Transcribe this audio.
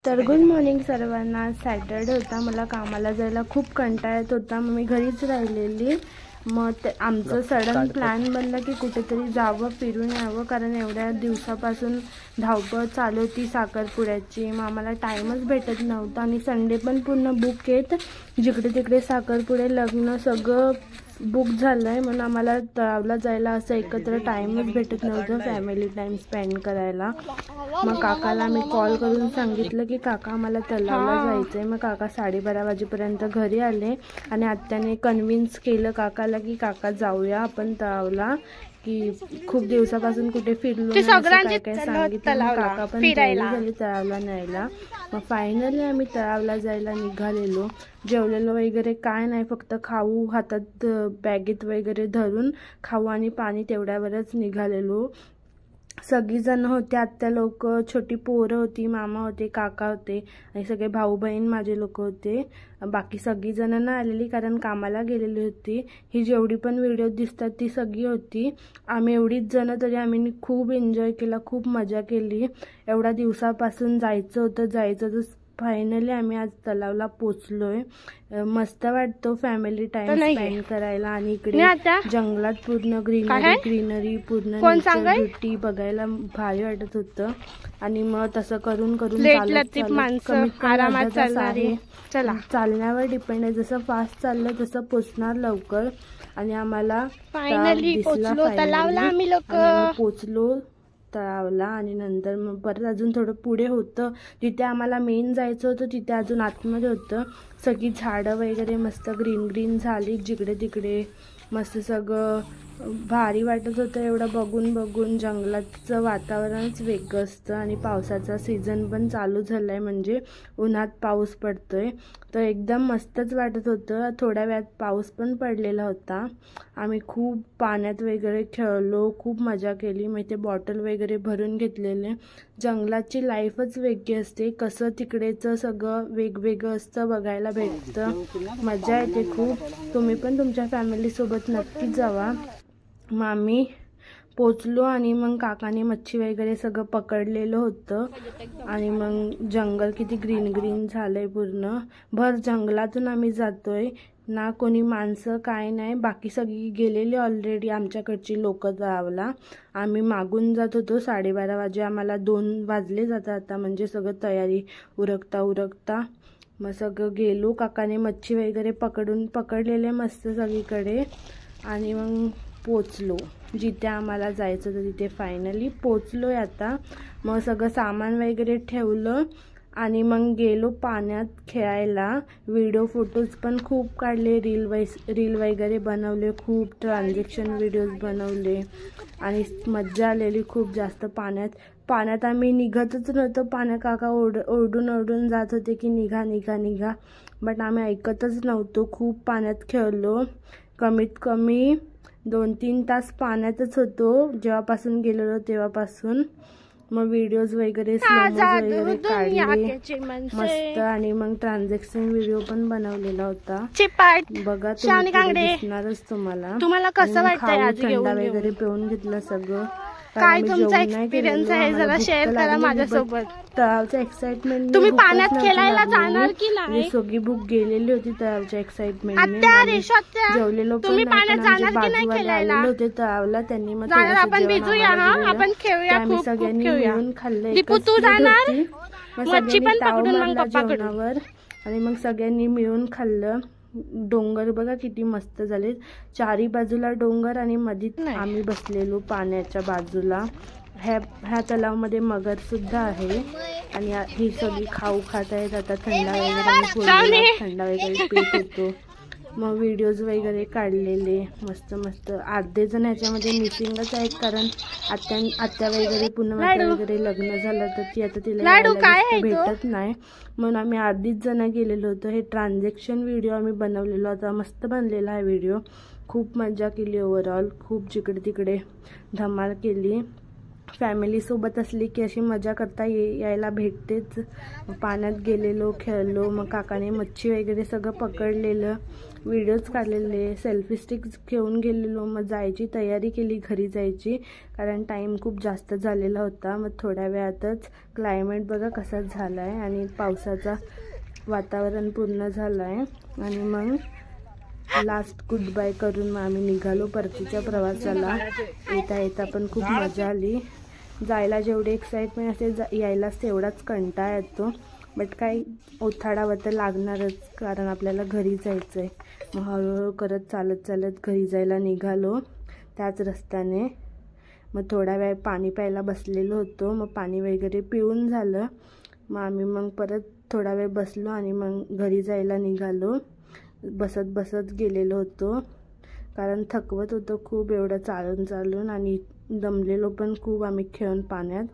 तर good morning सर्वांना। Saturday होता, मला कामाला जायला खूप कंटाळा येत होता, मग मी घरीच राहिलेली। मग आमचं सडन प्लॅन बनला की कुठेतरी जावं, फिरून यावं, कारण एवढ्या दिवसापासून धावपळ चालू होती साखरपुड्याची। मग आम्हाला टाईमच भेटत नव्हता आणि संडे पण पूर्ण बुक आहेत, जिकडे तिकडे साखरपुडे लग्न सगळं बुक झालं आहे, म्हणून आम्हाला तळावला जायला असं एकत्र टाईमच भेटत नव्हतं फॅमिली टाईम स्पेंड करायला। मग काकाला मी कॉल करून सांगितलं की काका मला तलावला जायचं आहे। मग काका 12:30 वाजेपर्यंत घरी आले आणि आत्याने कन्व्हिन्स केलं काकाला की काका जाऊया आपण तलावला, की खूप दिवसापासून कुठे फिरलो नाही, काय काय सांगितलं। मग काका पण तयारी झाली तलावला न्यायला। मग फायनली आम्ही तलावला जायला निघालेलो। जेवलेलो वगैरे काय नाही, फक्त खाऊ हातात बॅगेत वगैरे धरून खाऊ आणि पाणी तेवढ्यावरच निघालेलो। सगळीजण होते, आत्या लोक, छोटी पोरं होती, मामा होते, काका होते आणि सगळे भाऊ बहीण माझे लोक होते। बाकी सगळीजण नाही आलेली कारण कामाला गेलेली होती। ही जेवढी पण व्हिडिओ दिसतात ती सगळी होती। आम्ही एवढीच जण, तरी आम्ही खूप एन्जॉय केला, खूप मजा केली। एवढ्या दिवसापासून जायचं होतं तर फायनली आम्ही आज तलावला पोचलोय। मस्त वाटतो फॅमिली टाइम स्पेंड करायला आणि इकडे जंगलात पूर्ण ग्रीनरी पूर्ण ब्युटी बघायला भारी वाटत होतं। आणि मग तसं करून चालण्यावर डिपेंड आहे, जसं फास्ट चाललं तसं पोचणार लवकर। आणि आम्हाला पोचलो तळावला आणि नंतर मग परत अजून थोडं पुढे होतं, जिथे आम्हाला मेन जायचं होतं तिथे अजून आतमध्ये होतं। सगळी झाडं वगैरे मस्त ग्रीन झाली जिकडे तिकडे, मस्त सगळं भारी वाटत होतं। एवढं बघून जंगलाचं वातावरणच वेगळं असतं आणि पावसाचा सीझन पण चालू झाला आहे, म्हणजे उन्हात पाऊस पडतोय, तर एकदम मस्तच वाटत होतं। थोड्या वेळात पाऊस पण पडलेला होता। आम्ही खूप पाण्यात वगैरे खेळलो, खूप मजा केली। मग ते बॉटल वगैरे भरून घेतलेले। जंगलाची लाईफच वेगळी असते, कसं तिकडेचं सगळं वेगवेगळं असतं, बघायला भेटतं, मजा येते खूप। तुम्ही पण तुमच्या फॅमिलीसोबत नक्कीच जावा। मग आम्ही पोचलो आणि मग काकाने मच्छी वगैरे सगळं पकडलेलं होतं आणि मग जंगल किती ग्रीन झालंय, पूर्ण भर जंगलातून आम्ही जातोय ना, कोणी माणसं काय नाही, बाकी सगळी गेलेली ऑलरेडी आमच्याकडची लोक तळावला। आम्ही मागून जात होतो, 12:30 वाजे आम्हाला 2 वाजले जातात आता, म्हणजे सगळं तयारी उरकता मग सगळं गेलो। काकाने मच्छी वगैरे पकडलेले मस्त सगळीकडे आणि मग पोचलो जिथे आम्हाला जायचं होतं तिथे। फायनली पोचलोय आता। मग सगळं सामान वगैरे ठेवलं आणि मग गेलो पाण्यात खेळायला। व्हिडिओ फोटोज पण खूप काढले, रील वगैरे बनवले, खूप ट्रान्झॅक्शन व्हिडिओज बनवले आणि मज्जा आलेली खूप जास्त। पाण्यात आम्ही निघतच नव्हतो, पाण्यात काका ओरडून जात होते की निघा, बट आम्ही ऐकतच नव्हतो। खूप पाण्यात खेळलो, कमीत कमी 2-3 तास पाण्यातच होतो जेव्हापासून गेलेलो तेव्हापासून। मग व्हिडिओज वगैरे स्लोमोज वगैरे काढले मस्त आणि मग ट्रान्झॅक्शन व्हिडिओ पण बनवलेला होता, बघा तुम्ही दिसणारच तुम्हाला। कसं वाटतंय थंडा वगैरे पिऊन घेतलं सगळं। काय तुमचा एक्सपिरियन्स आहे जरा शेअर करा माझ्यासोबत। तळावच्या एक्साइटमेंट, तुम्ही पाण्यात खेळायला जाणार की नाही? सगळी बुक गेलेली होती तळावच्या एक्साइटमेंटने। जेवलेलो पण नाही होते तळावला, त्यांनी मग आपण भिजूया, आपण खेळूया, आम्ही सगळ्यांनी मिळून खाल्लं जेवणावर आणि मग सगळ्यांनी मिळून खाल्लं। डोंगर बघा किती मस्त झाले, चारी बाजूला डोंगर आणि मध्ये आम्ही बसलेलो पाण्याच्या बाजूला। ह्या तलावामध्ये मगर सुद्धा आहे आणि ही सगळी खाऊ खात आहेत। आता थंडा वगैरे पीत होतो। मग व्हिडिओज वगैरे काढलेले मस्त। अर्धे जण ह्याच्यामध्ये मिसिंगच आहेत, कारण आत्या वगैरे पुन्हा वगैरे लग्न झालं तर ती आता तिला भेटत नाही, म्हणून आम्ही अर्धीच जण गेलेलो होतो। हे ट्रान्झॅक्शन व्हिडिओ आम्ही बनवलेला होता, मस्त बनलेला हा व्हिडिओ। खूप मजा केली ओव्हरऑल, खूप जिकडे तिकडे धमाल केली। फॅमिलीसोबत असली की अशी मजा करता यायला भेटतेच. पाण्यात गेलेलो, खेळलो, मग काकाने मच्छी वगैरे सगळं पकडलेलं, व्हिडिओज काढलेले, सेल्फी स्टिक्स घेऊन गेलेलो. मग जायची तयारी केली, घरी जायची, कारण टाईम खूप जास्त झालेला होता. मग थोड्या वेळातच क्लायमेट बघा कसा झाला आहे आणि पावसाचा वातावरण पूर्ण झालं आहे. आणि मग लास्ट गुड बाय करून मग आम्ही निघालो परतीच्या प्रवासाला. येता येता पण खूप मजा आली. जायला जेवढी एक्साइटमेंट असते यायलाच तेवढाच कंटाळा येतो. बट काही ओथाडावं तर लागणारच, कारण आपल्याला घरी जायचं आहे. मग हळूहळू करत चालत घरी जायला निघालो त्याच रस्त्याने. मग थोडा वेळ पाणी प्यायला बसलेलो होतो. मग पाणी वगैरे पिऊन झालं. मग आम्ही परत थोडा वेळ बसलो आणि मग घरी जायला निघालो. बसत गेलेलो होतो, कारण थकवत होतो खूप एवढं चालून आणि दमलेलो पण खूप आम्ही खेळून पाण्यात.